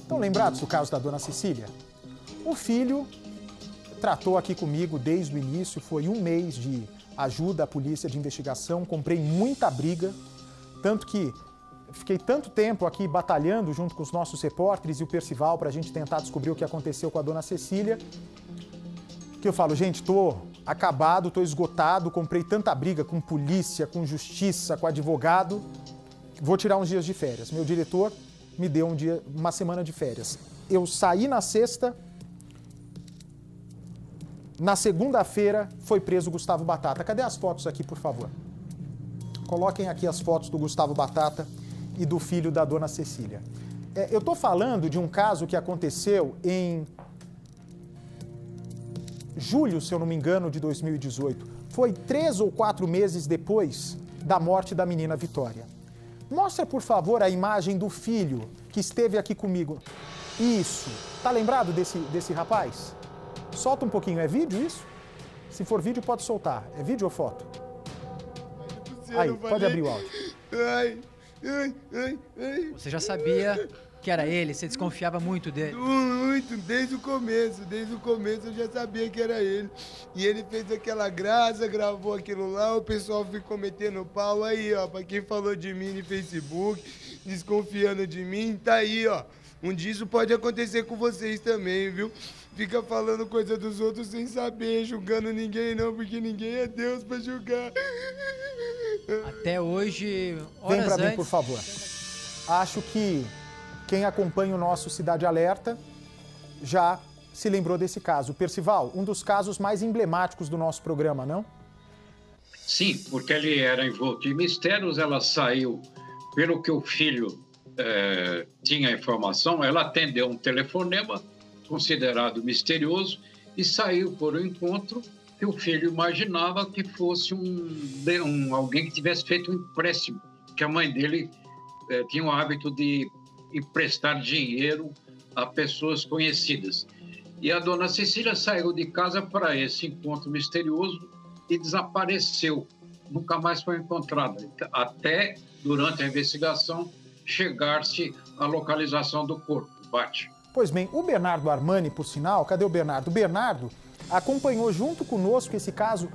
Estão lembrados do caso da dona Cecília? O filho tratou aqui comigo desde o início, foi um mês de ajuda à polícia de investigação, comprei muita briga, tanto que fiquei tanto tempo aqui batalhando junto com os nossos repórteres e o Percival para a gente tentar descobrir o que aconteceu com a dona Cecília, que eu falo, gente, tô acabado, tô esgotado, comprei tanta briga com polícia, com justiça, com advogado, vou tirar uns dias de férias. Meu diretor me deu uma semana de férias. Eu saí na sexta, na segunda-feira foi preso o Gustavo Batata. Cadê as fotos aqui, por favor? Coloquem aqui as fotos do Gustavo Batata e do filho da dona Cecília. Eu estou falando de um caso que aconteceu em julho, se eu não me engano, de 2018. Foi 3 ou 4 meses depois da morte da menina Vitória. Mostra, por favor, a imagem do filho que esteve aqui comigo. Isso. Tá lembrado desse rapaz? Solta um pouquinho. É vídeo isso? Se for vídeo, pode soltar. É vídeo ou foto? Aí, pode abrir o áudio. Você já sabia que era ele? Você desconfiava muito dele? Muito, desde o começo eu já sabia que era ele. E ele fez aquela graça, gravou aquilo lá, o pessoal ficou metendo pau aí, ó, pra quem falou de mim no Facebook, desconfiando de mim, tá aí, ó. Um dia isso pode acontecer com vocês também, viu? Fica falando coisa dos outros sem saber, julgando ninguém não, porque ninguém é Deus pra julgar. Até hoje, horas Vem pra mim, antes... por favor. Acho que quem acompanha o nosso Cidade Alerta já se lembrou desse caso. Percival, um dos casos mais emblemáticos do nosso programa, não? Sim, porque ele era envolto em mistérios, ela saiu, pelo que o filho tinha informação, ela atendeu um telefonema considerado misterioso e saiu por um encontro que o filho imaginava que fosse alguém que tivesse feito um empréstimo, que a mãe dele tinha o hábito de emprestar dinheiro a pessoas conhecidas. E a dona Cecília saiu de casa para esse encontro misterioso e desapareceu. Nunca mais foi encontrada, até durante a investigação chegar-se à localização do corpo. Bate. Pois bem, o Bernardo Armani, por sinal, cadê o Bernardo? O Bernardo acompanhou junto conosco esse caso,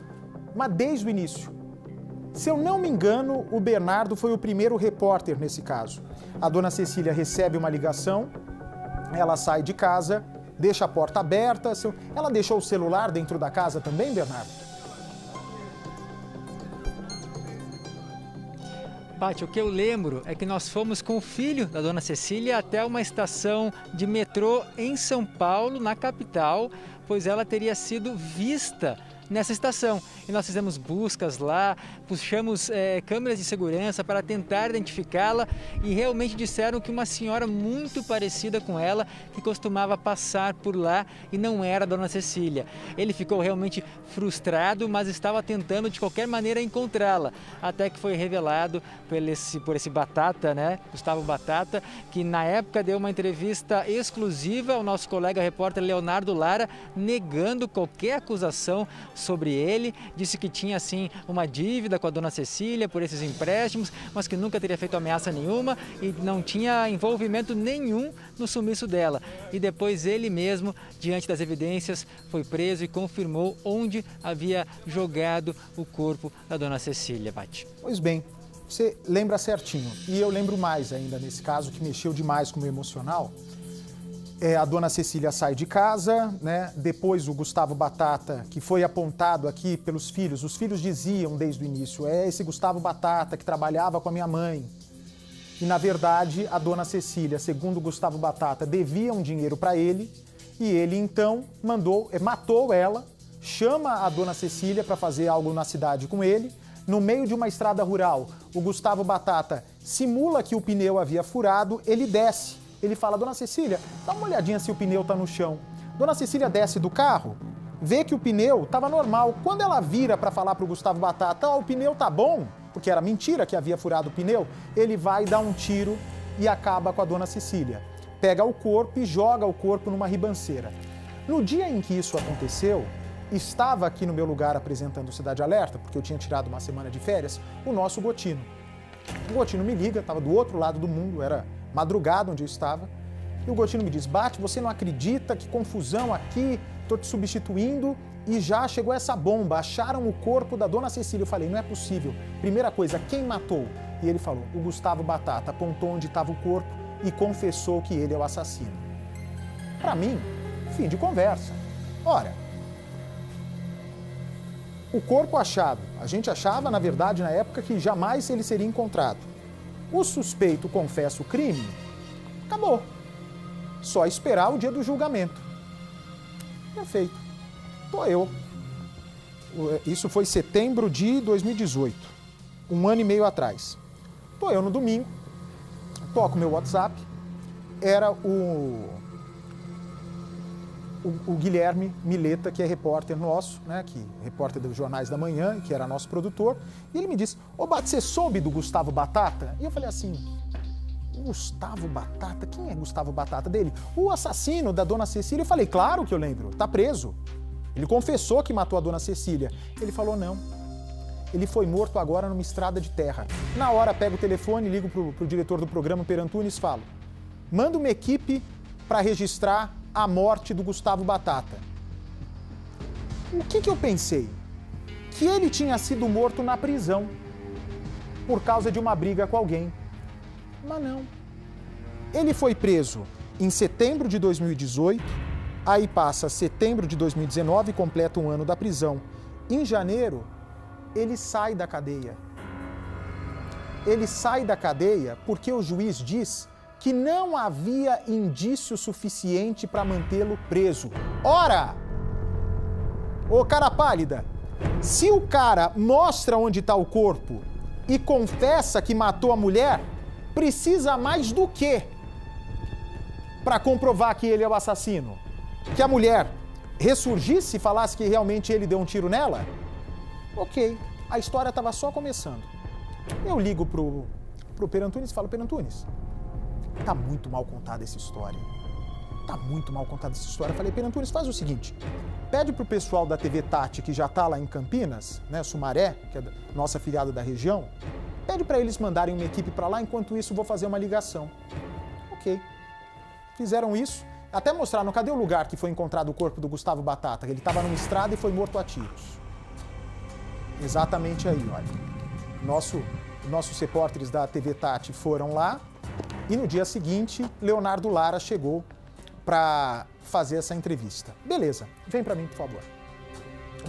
mas desde o início. Se eu não me engano, o Bernardo foi o primeiro repórter nesse caso. A dona Cecília recebe uma ligação, ela sai de casa, deixa a porta aberta. Ela deixou o celular dentro da casa também, Bernardo? Pátio, o que eu lembro é que nós fomos com o filho da dona Cecília até uma estação de metrô em São Paulo, na capital, pois ela teria sido vista nessa estação. E nós fizemos buscas lá, puxamos câmeras de segurança para tentar identificá-la e realmente disseram que uma senhora muito parecida com ela, que costumava passar por lá e não era a dona Cecília. Ele ficou realmente frustrado, mas estava tentando de qualquer maneira encontrá-la, até que foi revelado por esse Batata, né, Gustavo Batata, que na época deu uma entrevista exclusiva ao nosso colega repórter Leonardo Lara, negando qualquer acusação sobre ele. Disse que tinha, sim, uma dívida com a dona Cecília por esses empréstimos, mas que nunca teria feito ameaça nenhuma e não tinha envolvimento nenhum no sumiço dela. E depois ele mesmo, diante das evidências, foi preso e confirmou onde havia jogado o corpo da dona Cecília, Bate. Pois bem, você lembra certinho. E eu lembro mais ainda nesse caso, que mexeu demais com o meu emocional. A dona Cecília sai de casa, né? Depois o Gustavo Batata, que foi apontado aqui pelos filhos. Os filhos diziam desde o início, é esse Gustavo Batata que trabalhava com a minha mãe. E, na verdade, a dona Cecília, segundo o Gustavo Batata, devia um dinheiro para ele. E ele, então, matou ela, chama a dona Cecília para fazer algo na cidade com ele. No meio de uma estrada rural, o Gustavo Batata simula que o pneu havia furado, ele desce. Ele fala, dona Cecília, dá uma olhadinha se o pneu tá no chão. Dona Cecília desce do carro, vê que o pneu estava normal. Quando ela vira para falar para o Gustavo Batata, o pneu tá bom, porque era mentira que havia furado o pneu, ele vai dar um tiro e acaba com a dona Cecília. Pega o corpo e joga o corpo numa ribanceira. No dia em que isso aconteceu, estava aqui no meu lugar apresentando o Cidade Alerta, porque eu tinha tirado uma semana de férias, o nosso Gotino. O Gotino me liga, estava do outro lado do mundo, era madrugada onde eu estava, e o Gotino me diz, Bate, você não acredita, que confusão aqui, tô te substituindo e já chegou essa bomba, acharam o corpo da dona Cecília. Eu falei, não é possível. Primeira coisa, quem matou? E ele falou, o Gustavo Batata, apontou onde estava o corpo e confessou que ele é o assassino. Para mim, fim de conversa. Ora, o corpo achado, a gente achava, na verdade, na época, que jamais ele seria encontrado. O suspeito confessa o crime, acabou. Só esperar o dia do julgamento. Perfeito. Tô eu. Isso foi setembro de 2018, 1 ano e meio atrás. Tô eu no domingo, toco meu WhatsApp, era o Guilherme Mileta, que é repórter nosso, né, repórter dos Jornais da Manhã, que era nosso produtor, e ele me disse, ô Bate, você soube do Gustavo Batata? E eu falei assim, Gustavo Batata? Quem é Gustavo Batata dele? O assassino da dona Cecília. Eu falei, claro que eu lembro, tá preso. Ele confessou que matou a dona Cecília. Ele falou, não. Ele foi morto agora numa estrada de terra. Na hora, pego o telefone, ligo pro diretor do programa, Perantunes, e falo, manda uma equipe para registrar a morte do Gustavo Batata. O que eu pensei? Que ele tinha sido morto na prisão por causa de uma briga com alguém. Mas não. Ele foi preso em setembro de 2018, aí passa setembro de 2019, completa um ano da prisão. Em janeiro, ele sai da cadeia. Ele sai da cadeia porque o juiz diz que não havia indício suficiente para mantê-lo preso. Ora! Ô cara pálida, se o cara mostra onde está o corpo e confessa que matou a mulher, precisa mais do quê para comprovar que ele é o assassino? Que a mulher ressurgisse e falasse que realmente ele deu um tiro nela? Ok, a história estava só começando. Eu ligo pro Perantunes e falo, Perantunes, tá muito mal contada essa história. Tá muito mal contada essa história. Eu falei, Perantunes, faz o seguinte, pede pro pessoal da TV Tati, que já tá lá em Campinas, né, Sumaré, que é nossa afiliada da região, pede para eles mandarem uma equipe para lá, enquanto isso vou fazer uma ligação. Ok. Fizeram isso, até mostraram, cadê o lugar que foi encontrado o corpo do Gustavo Batata? Ele estava numa estrada e foi morto a tiros. Exatamente aí, olha. Nossos repórteres da TV Tati foram lá e no dia seguinte, Leonardo Lara chegou para fazer essa entrevista. Beleza, vem para mim, por favor.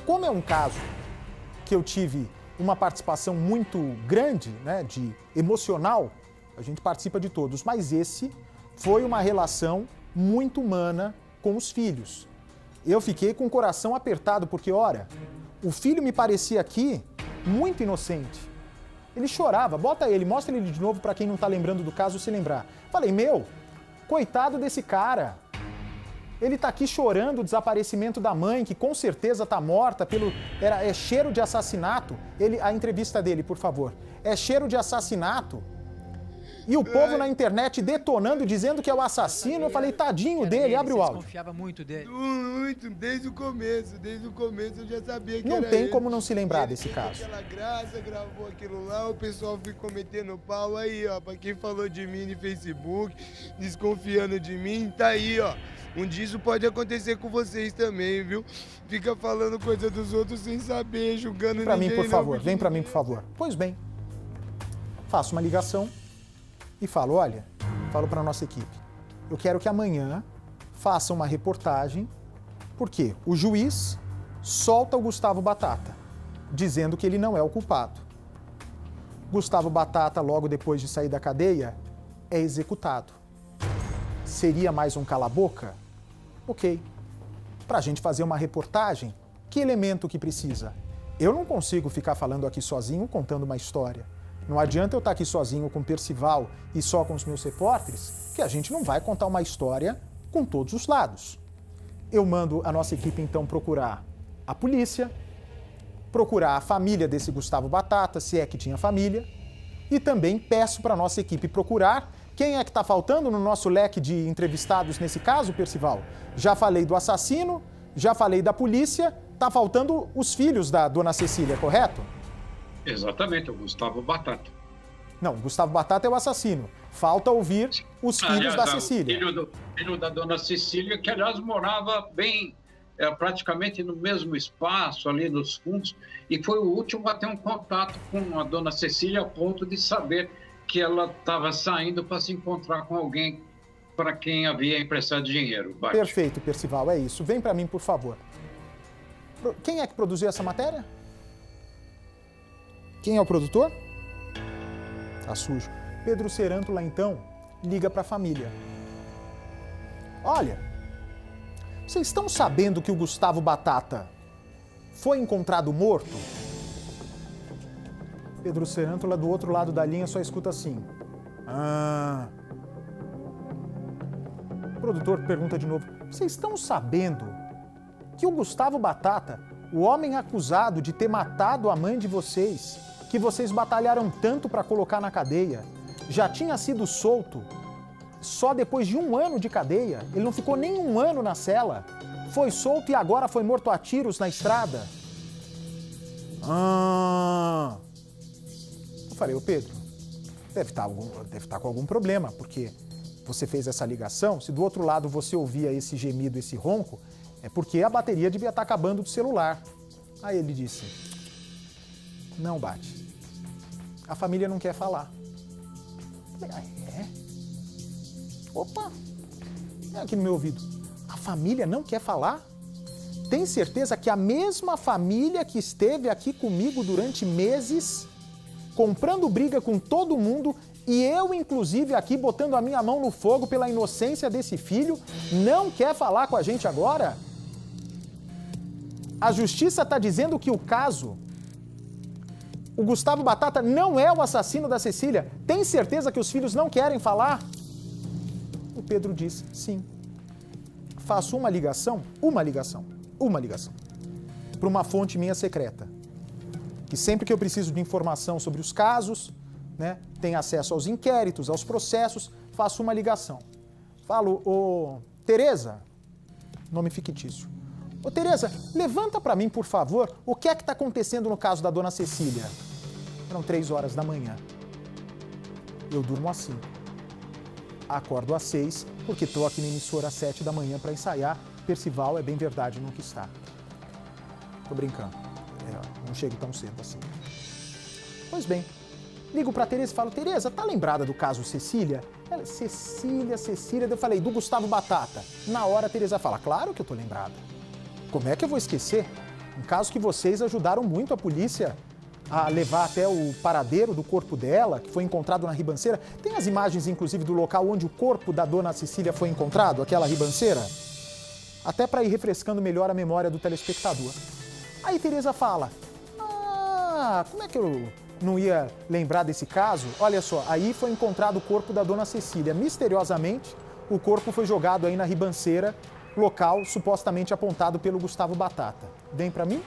Como é um caso que eu tive uma participação muito grande, né, de emocional, a gente participa de todos, mas esse foi uma relação muito humana com os filhos. Eu fiquei com o coração apertado porque, ora, o filho me parecia aqui muito inocente. Ele chorava, bota ele, mostra ele de novo para quem não tá lembrando do caso se lembrar. Falei, meu, coitado desse cara. Ele tá aqui chorando o desaparecimento da mãe, que com certeza tá morta é cheiro de assassinato. A entrevista dele, por favor. É cheiro de assassinato. E o povo na internet detonando, dizendo que é o assassino. Eu falei, tadinho dele, abre o áudio. Desconfiava muito dele. Muito, desde o começo eu já sabia que não era tem ele. como não se lembrar Ele desse fez caso. Aquela graça, gravou aquilo lá, o pessoal ficou metendo pau aí, ó, pra quem falou de mim no Facebook, desconfiando de mim, tá aí, ó. Um dia isso pode acontecer com vocês também, viu? Fica falando coisa dos outros sem saber, julgando Vem pra ninguém. mim, por favor, porque vem pra mim, por favor. Pois bem, faço uma ligação e falo, olha, falo pra nossa equipe, eu quero que amanhã faça uma reportagem, porque o juiz solta o Gustavo Batata, dizendo que ele não é o culpado. Gustavo Batata, logo depois de sair da cadeia, é executado. Seria mais um cala-boca? Ok. Para a gente fazer uma reportagem, que elemento que precisa? Eu não consigo ficar falando aqui sozinho, contando uma história. Não adianta eu estar aqui sozinho com o Percival e só com os meus repórteres, que a gente não vai contar uma história com todos os lados. Eu mando a nossa equipe, então, procurar a polícia, procurar a família desse Gustavo Batata, se é que tinha família, e também peço para a nossa equipe procurar quem é que está faltando no nosso leque de entrevistados nesse caso, Percival. Já falei do assassino, já falei da polícia, está faltando os filhos da dona Cecília, correto? Exatamente, o Gustavo Batata. Não, Gustavo Batata é o assassino. Falta ouvir os filhos da Cecília. O filho da dona Cecília, que aliás morava bem, praticamente no mesmo espaço, ali nos fundos, e foi o último a ter um contato com a dona Cecília, a ponto de saber que ela estava saindo para se encontrar com alguém para quem havia emprestado dinheiro. Bate. Perfeito, Percival, é isso. Vem para mim, por favor. Quem é que produziu essa matéria? Quem é o produtor? Tá sujo. Pedro Cerântula, então, liga para a família. Olha, vocês estão sabendo que o Gustavo Batata foi encontrado morto? Pedro Cerântula, do outro lado da linha, só escuta assim. O produtor pergunta de novo. Vocês estão sabendo que o Gustavo Batata, o homem acusado de ter matado a mãe de vocês, que vocês batalharam tanto para colocar na cadeia, já tinha sido solto só depois de 1 ano de cadeia? Ele não ficou nem 1 ano na cela. Foi solto e agora foi morto a tiros na estrada. Eu falei, ô Pedro, deve estar com algum problema, porque você fez essa ligação, se do outro lado você ouvia esse gemido, esse ronco, é porque a bateria devia estar acabando do celular. Aí ele disse, não, Bate, a família não quer falar. Eu falei, é? Opa, é aqui no meu ouvido. A família não quer falar? Tem certeza que a mesma família que esteve aqui comigo durante meses, comprando briga com todo mundo, e eu, inclusive, aqui botando a minha mão no fogo pela inocência desse filho, não quer falar com a gente agora? A justiça está dizendo que o caso, o Gustavo Batata não é o assassino da Cecília. Tem certeza que os filhos não querem falar? O Pedro diz, sim. Faço uma ligação, para uma fonte minha secreta, que sempre que eu preciso de informação sobre os casos, né, tem acesso aos inquéritos, aos processos, faço uma ligação. Falo, ô Tereza, nome fictício. Ô Tereza, levanta para mim, por favor, o que é que está acontecendo no caso da dona Cecília? Eram 3 horas da manhã. Eu durmo às 5. Acordo às 6, porque estou aqui na emissora às 7 da manhã para ensaiar. Percival, é bem verdade, nunca está. Tô brincando. Não chego tão cedo assim. Pois bem, ligo para Tereza e falo, Tereza, tá lembrada do caso Cecília? Ela, Cecília, eu falei, do Gustavo Batata. Na hora a Tereza fala, claro que eu tô lembrada. Como é que eu vou esquecer? Um caso que vocês ajudaram muito a polícia a levar até o paradeiro do corpo dela, que foi encontrado na ribanceira. Tem as imagens, inclusive, do local onde o corpo da dona Cecília foi encontrado, aquela ribanceira? Até para ir refrescando melhor a memória do telespectador. Aí Tereza fala, como é que eu não ia lembrar desse caso? Olha só, aí foi encontrado o corpo da dona Cecília. Misteriosamente, o corpo foi jogado aí na ribanceira, local supostamente apontado pelo Gustavo Batata. Vem pra mim?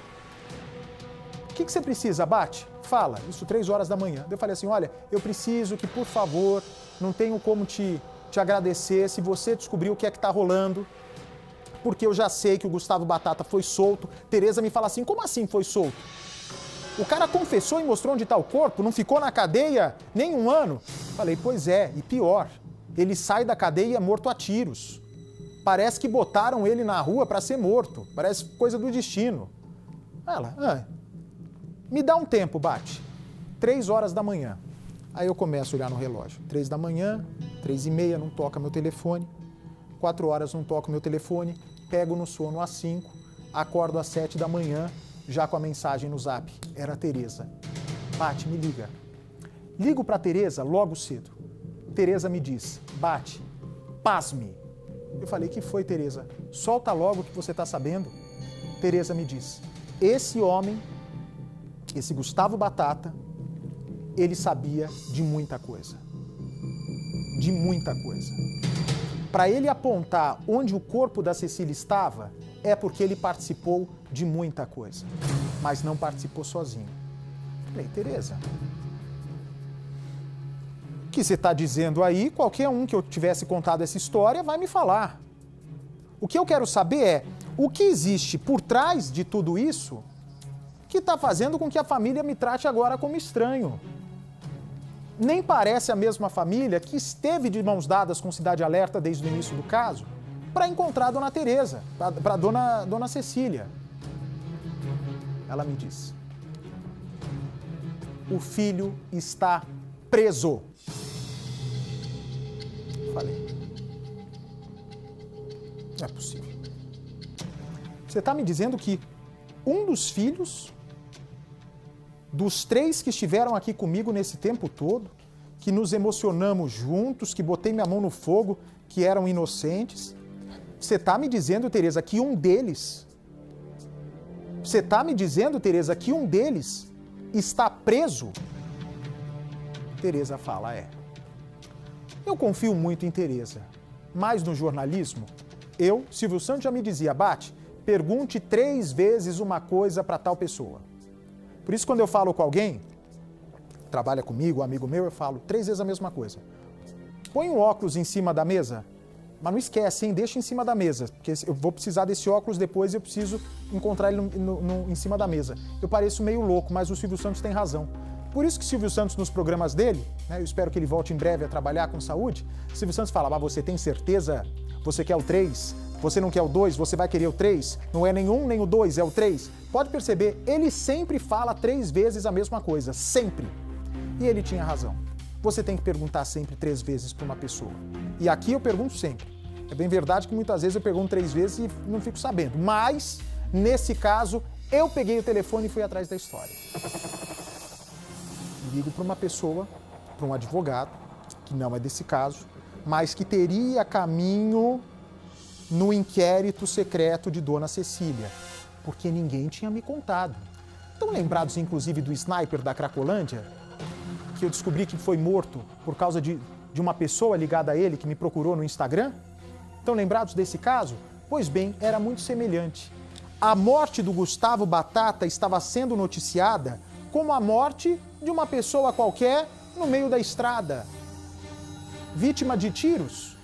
O que você precisa, Bate? Fala, isso 3 horas da manhã. Eu falei assim, olha, eu preciso que, por favor, não tenho como te agradecer se você descobrir o que é que tá rolando, porque eu já sei que o Gustavo Batata foi solto. Tereza me fala assim, como assim foi solto? O cara confessou e mostrou onde está o corpo, não ficou na cadeia nem 1 ano. Falei, pois é, e pior, ele sai da cadeia e é morto a tiros. Parece que botaram ele na rua para ser morto, parece coisa do destino. Ela, me dá um tempo, Bate. 3 horas da manhã. Aí eu começo a olhar no relógio. 3 da manhã, 3h30, não toca meu telefone. 4 horas, não toca meu telefone. Pego no sono às 5, acordo às 7 da manhã, já com a mensagem no zap. Era a Tereza. Bate, me liga. Ligo para a Tereza logo cedo. Tereza me diz, Bate, pasme. Eu falei, que foi, Tereza? Solta logo o que você está sabendo. Tereza me diz, esse homem, esse Gustavo Batata, ele sabia de muita coisa. De muita coisa. Para ele apontar onde o corpo da Cecília estava, é porque ele participou de muita coisa, mas não participou sozinho. Falei, Tereza, o que você está dizendo aí, qualquer um que eu tivesse contado essa história vai me falar. O que eu quero saber é o que existe por trás de tudo isso que está fazendo com que a família me trate agora como estranho. nem parece a mesma família que esteve de mãos dadas com Cidade Alerta desde o início do caso para encontrar a dona Tereza, para a dona Cecília. Ela me disse: o filho está preso. Falei: não é possível. Você está me dizendo que um dos filhos dos 3 que estiveram aqui comigo nesse tempo todo, que nos emocionamos juntos, que botei minha mão no fogo, que eram inocentes, você está me dizendo, Tereza, que um deles... Você está me dizendo, Tereza, que um deles está preso? Tereza fala: é. Eu confio muito em Tereza, mas no jornalismo, eu, Silvio Santos, já me dizia: Bate, pergunte 3 vezes uma coisa para tal pessoa. Por isso, quando eu falo com alguém, trabalha comigo, um amigo meu, eu falo 3 vezes a mesma coisa. Põe um óculos em cima da mesa, mas não esquece, hein? Deixa em cima da mesa, porque eu vou precisar desse óculos depois e eu preciso encontrar ele em cima da mesa. Eu pareço meio louco, mas o Silvio Santos tem razão. Por isso que o Silvio Santos, nos programas dele, né, eu espero que ele volte em breve a trabalhar com saúde, o Silvio Santos fala: mas você tem certeza? Você quer o 3? Você não quer o 2? Você vai querer o 3? Não é nenhum nem o 2, é o 3. Pode perceber, ele sempre fala 3 vezes a mesma coisa, sempre. E ele tinha razão. Você tem que perguntar sempre 3 vezes para uma pessoa. E aqui eu pergunto sempre. É bem verdade que muitas vezes eu pergunto 3 vezes e não fico sabendo. Mas, nesse caso, eu peguei o telefone e fui atrás da história. Ligo para uma pessoa, para um advogado, que não é desse caso, mas que teria caminho no inquérito secreto de Dona Cecília, porque ninguém tinha me contado. Estão lembrados, inclusive, do sniper da Cracolândia, que eu descobri que foi morto por causa de uma pessoa ligada a ele que me procurou no Instagram? Estão lembrados desse caso? Pois bem, era muito semelhante. A morte do Gustavo Batata estava sendo noticiada como a morte de uma pessoa qualquer no meio da estrada, vítima de tiros.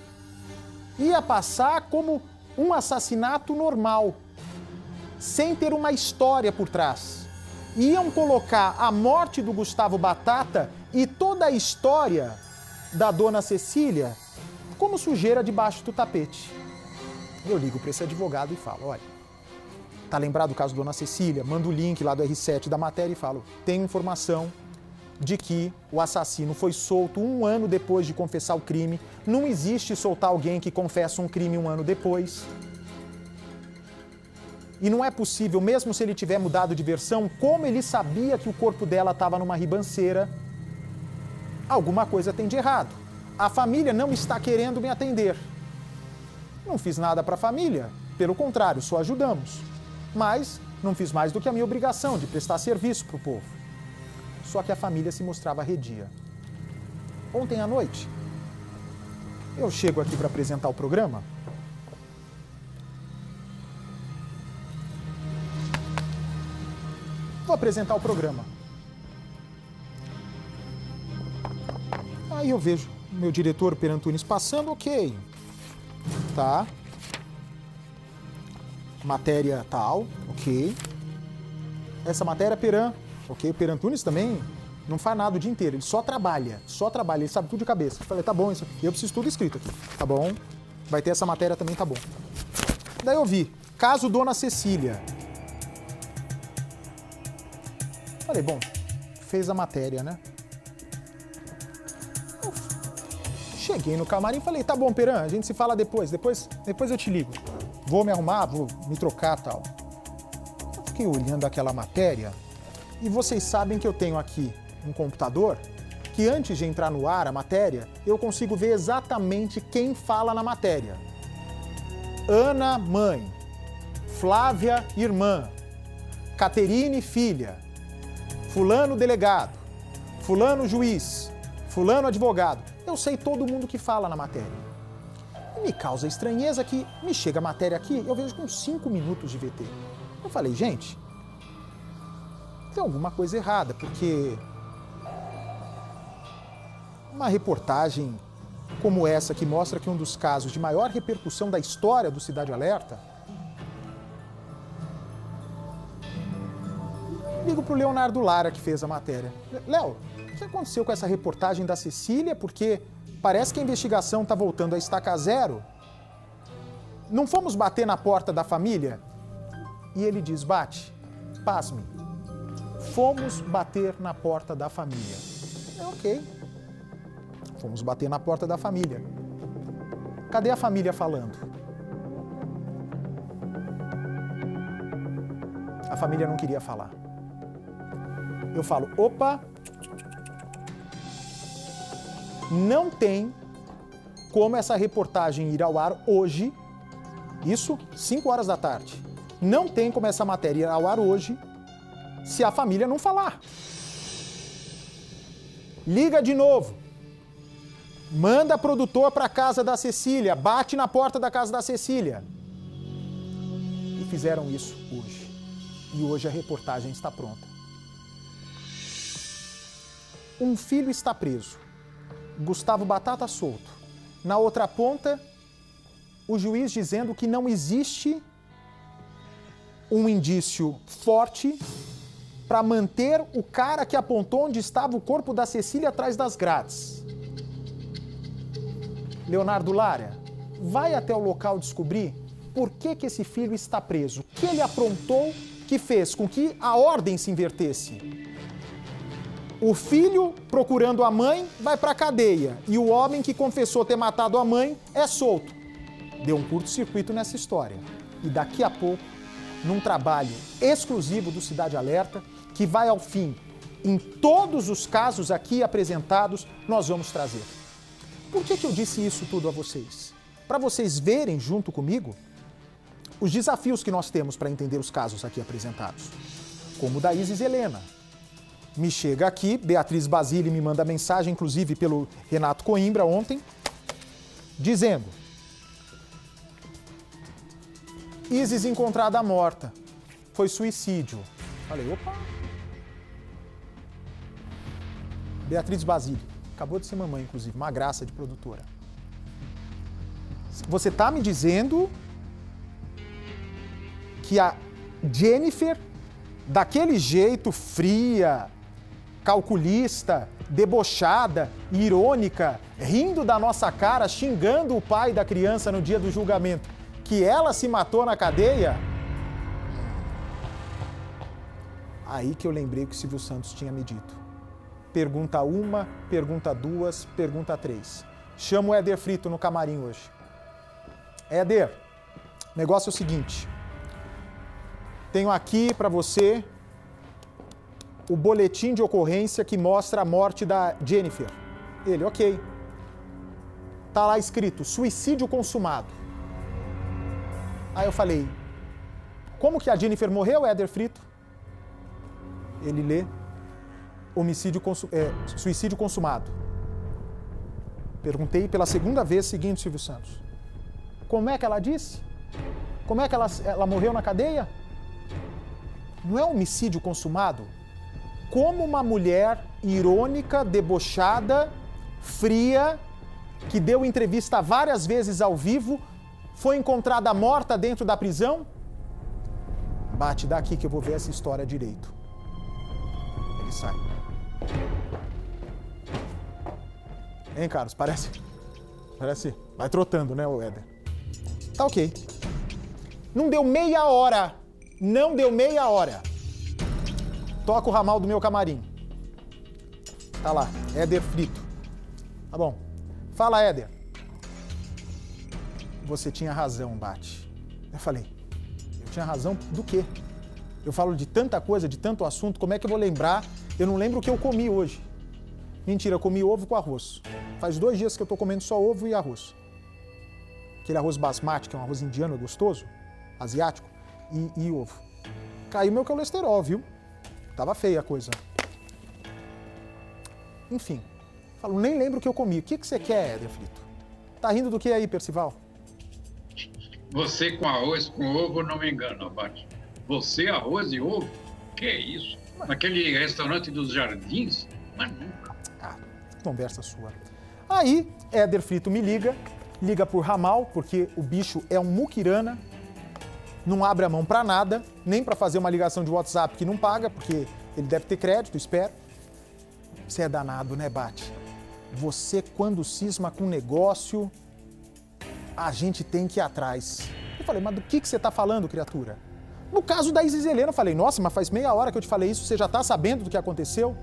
Ia passar como um assassinato normal, sem ter uma história por trás. Iam colocar a morte do Gustavo Batata e toda a história da Dona Cecília como sujeira debaixo do tapete. Eu ligo para esse advogado e falo: olha, tá lembrado do caso da Dona Cecília? Mando o link lá do R7 da matéria e falo: tenho informação de que o assassino foi solto 1 ano depois de confessar o crime. Não existe soltar alguém que confessa um crime 1 ano depois. E não é possível, mesmo se ele tiver mudado de versão, como ele sabia que o corpo dela estava numa ribanceira? Alguma coisa tem de errado. A família não está querendo me atender. Não fiz nada para a família, pelo contrário, só ajudamos. Mas não fiz mais do que a minha obrigação de prestar serviço para o povo. Só que a família se mostrava arredia. Ontem à noite, eu chego aqui para apresentar o programa. Vou apresentar o programa. Aí eu vejo o meu diretor, Pedro Antunes, passando, ok. Tá. Matéria tal, ok. Essa matéria, Peran, ok. O Pedro Antunes também não faz nada o dia inteiro, ele só trabalha, ele sabe tudo de cabeça. Eu falei: tá bom, isso aqui, eu preciso tudo escrito aqui. Tá bom, vai ter essa matéria também, tá bom. Daí eu vi, caso Dona Cecília. Falei: bom, fez a matéria, né? Eu cheguei no camarim e falei: tá bom, Peran, a gente se fala depois eu te ligo. Vou me arrumar, vou me trocar e tal. Eu fiquei olhando aquela matéria e vocês sabem que eu tenho aqui um computador que antes de entrar no ar a matéria, eu consigo ver exatamente quem fala na matéria. Ana, mãe. Flávia, irmã. Caterine, filha. Fulano, delegado. Fulano, juiz. Fulano, advogado. Eu sei todo mundo que fala na matéria. E me causa estranheza que me chega a matéria aqui, eu vejo com 5 minutos de VT. Eu falei: gente, tem alguma coisa errada, porque uma reportagem como essa, que mostra que um dos casos de maior repercussão da história do Cidade Alerta... Ligo pro Leonardo Lara, que fez a matéria. Léo, o que aconteceu com essa reportagem da Cecília? Porque parece que a investigação está voltando a estaca zero. Não fomos bater na porta da família? E ele diz, Bate, pasme, fomos bater na porta da família. Ok, fomos bater na porta da família. Cadê a família falando? A família não queria falar. Eu falo, opa, não tem como essa reportagem ir ao ar hoje, isso 5 horas da tarde. Não tem como essa matéria ir ao ar hoje se a família não falar. Liga de novo. Manda produtor para a casa da Cecília, bate na porta da casa da Cecília. E fizeram isso hoje. E hoje a reportagem está pronta. Um filho está preso. Gustavo Batata solto. Na outra ponta, o juiz dizendo que não existe um indício forte para manter o cara que apontou onde estava o corpo da Cecília atrás das grades. Leonardo Lara, vai até o local descobrir por que esse filho está preso. O que ele aprontou que fez com que a ordem se invertesse? O filho, procurando a mãe, vai para a cadeia. E o homem que confessou ter matado a mãe é solto. Deu um curto-circuito nessa história. E daqui a pouco, num trabalho exclusivo do Cidade Alerta, que vai ao fim em todos os casos aqui apresentados, nós vamos trazer. Por que eu disse isso tudo a vocês? Para vocês verem junto comigo os desafios que nós temos para entender os casos aqui apresentados. Como o da Isis Helena. Me chega aqui, Beatriz Basile me manda mensagem, inclusive pelo Renato Coimbra ontem, dizendo: Isis encontrada morta, foi suicídio. Falei, opa. Beatriz Basile, acabou de ser mamãe, inclusive, uma graça de produtora. Você está me dizendo que a Jennifer, daquele jeito fria, calculista, debochada, irônica, rindo da nossa cara, xingando o pai da criança no dia do julgamento, que ela se matou na cadeia? Aí que eu lembrei o que o Silvio Santos tinha me dito. Pergunta 1, pergunta 2, pergunta 3. Chama o Éder Frito no camarim hoje. Éder, o negócio é o seguinte. Tenho aqui para você o boletim de ocorrência que mostra a morte da Jennifer. Ele, ok. Tá lá escrito, suicídio consumado. Aí eu falei, como que a Jennifer morreu, Éder Frito? Ele lê, suicídio consumado. Perguntei pela segunda vez seguinte, Silvio Santos. Como é que ela disse? Como é que ela morreu na cadeia? Não é homicídio consumado? Como uma mulher irônica, debochada, fria, que deu entrevista várias vezes ao vivo, foi encontrada morta dentro da prisão? Bate daqui que eu vou ver essa história direito. Ele sai. Hein, Carlos? Parece... Vai trotando, né, o Éder? Tá ok. Não deu meia hora. Não deu meia hora. Toca o ramal do meu camarim. Tá lá, Éder Frito. Tá bom. Fala, Éder. Você tinha razão, Bate. Eu falei, eu tinha razão do quê? Eu falo de tanta coisa, de tanto assunto, como é que eu vou lembrar? Eu não lembro o que eu comi hoje. Mentira, eu comi ovo com arroz. Faz 2 dias que eu tô comendo só ovo e arroz. Aquele arroz basmati, que é um arroz indiano gostoso, asiático, e ovo. Caiu meu colesterol, viu? Tava feia a coisa. Enfim, falo, nem lembro o que eu comi. O que você quer, Éder Frito? Tá rindo do que aí, Percival? Você com arroz com ovo não me engana, Bate. Você, arroz e ovo? Que isso? Naquele restaurante dos Jardins? Mas nunca. Ah, conversa sua. Aí, Éder Frito me liga por ramal, porque o bicho é um muquirana, não abre a mão pra nada, nem pra fazer uma ligação de WhatsApp que não paga, porque ele deve ter crédito, espero. Você é danado, né, Bate? Você, quando cisma com negócio, a gente tem que ir atrás. Eu falei, mas do que você está falando, criatura? No caso da Isis Helena, eu falei, nossa, mas faz meia hora que eu te falei isso, você já está sabendo do que aconteceu?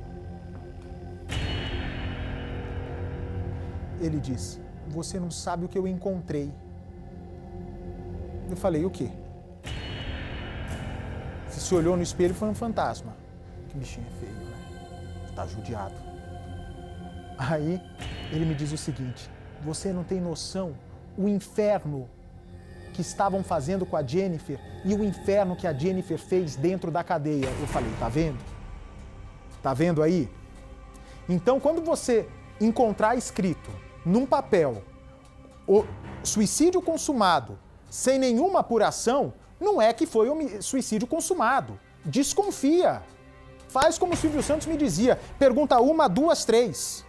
Ele disse, você não sabe o que eu encontrei. Eu falei, o quê? Você se olhou no espelho e foi um fantasma. Que bichinho é feio, né? Tá judiado. Aí ele me diz o seguinte, você não tem noção o inferno que estavam fazendo com a Jennifer e o inferno que a Jennifer fez dentro da cadeia. Eu falei, tá vendo? Tá vendo aí? Então, quando você encontrar escrito num papel o suicídio consumado sem nenhuma apuração, não é que foi suicídio consumado. Desconfia. Faz como o Silvio Santos me dizia. Pergunta 1, 2, 3.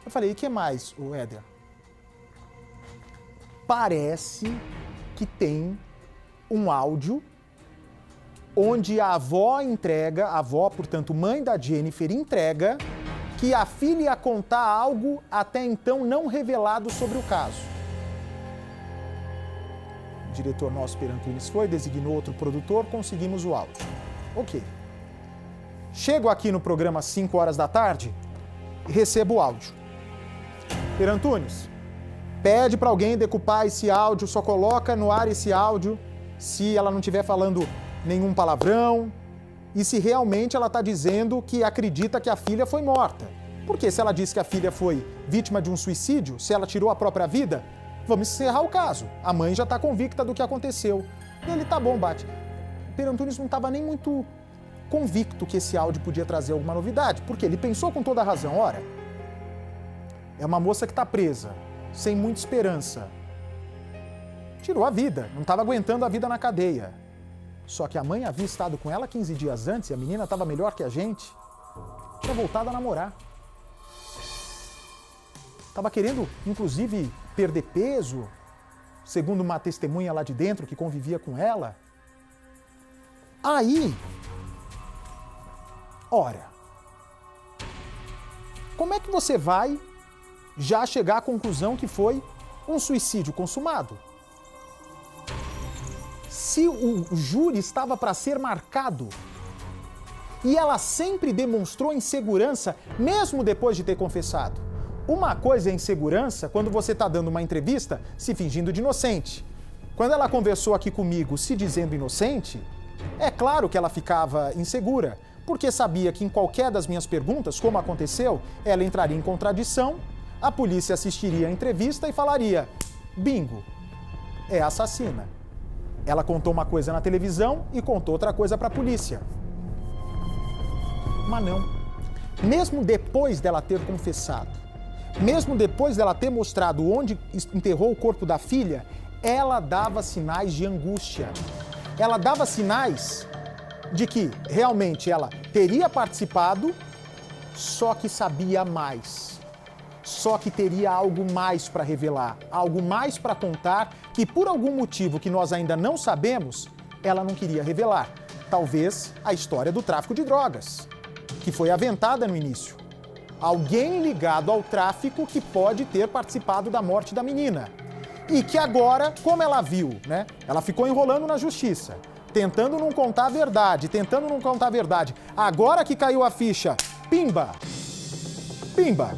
Eu falei, e que mais, o Éder? Parece que tem um áudio onde a avó, portanto, mãe da Jennifer, entrega que a filha ia contar algo até então não revelado sobre o caso. O diretor nosso, Perantunes, foi, designou outro produtor, conseguimos o áudio. Ok. Chego aqui no programa às 5 horas da tarde e recebo o áudio. Perantunes, pede para alguém decupar esse áudio, só coloca no ar esse áudio se ela não estiver falando nenhum palavrão e se realmente ela está dizendo que acredita que a filha foi morta. Porque se ela disse que a filha foi vítima de um suicídio, se ela tirou a própria vida, vamos encerrar o caso. A mãe já está convicta do que aconteceu. E ele, tá bom, Bate. Perantunes não estava nem muito convicto que esse áudio podia trazer alguma novidade, porque ele pensou com toda a razão, ora, é uma moça que está presa, sem muita esperança. Tirou a vida, não estava aguentando a vida na cadeia. Só que a mãe havia estado com ela 15 dias antes e a menina estava melhor que a gente. Tinha voltado a namorar. Estava querendo, inclusive, perder peso, segundo uma testemunha lá de dentro que convivia com ela. Aí, ora, como é que você vai já chegar à conclusão que foi um suicídio consumado? Se o júri estava para ser marcado e ela sempre demonstrou insegurança, mesmo depois de ter confessado. Uma coisa é insegurança quando você está dando uma entrevista se fingindo de inocente. Quando ela conversou aqui comigo se dizendo inocente, é claro que ela ficava insegura, porque sabia que em qualquer das minhas perguntas, como aconteceu, ela entraria em contradição, a polícia assistiria a entrevista e falaria, bingo, é assassina. Ela contou uma coisa na televisão e contou outra coisa para a polícia. Mas não. Mesmo depois dela ter confessado, mesmo depois dela ter mostrado onde enterrou o corpo da filha, ela dava sinais de angústia. Ela dava sinais de que realmente ela teria participado, só que sabia mais. Só que teria algo mais para revelar, algo mais para contar, que por algum motivo que nós ainda não sabemos, ela não queria revelar. Talvez a história do tráfico de drogas, que foi aventada no início. Alguém ligado ao tráfico que pode ter participado da morte da menina. E que agora, como ela viu, né? Ela ficou enrolando na justiça, tentando não contar a verdade, Agora que caiu a ficha, pimba! Pimba!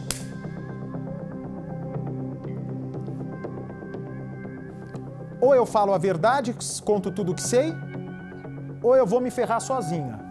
Ou eu falo a verdade, conto tudo o que sei, ou eu vou me ferrar sozinha.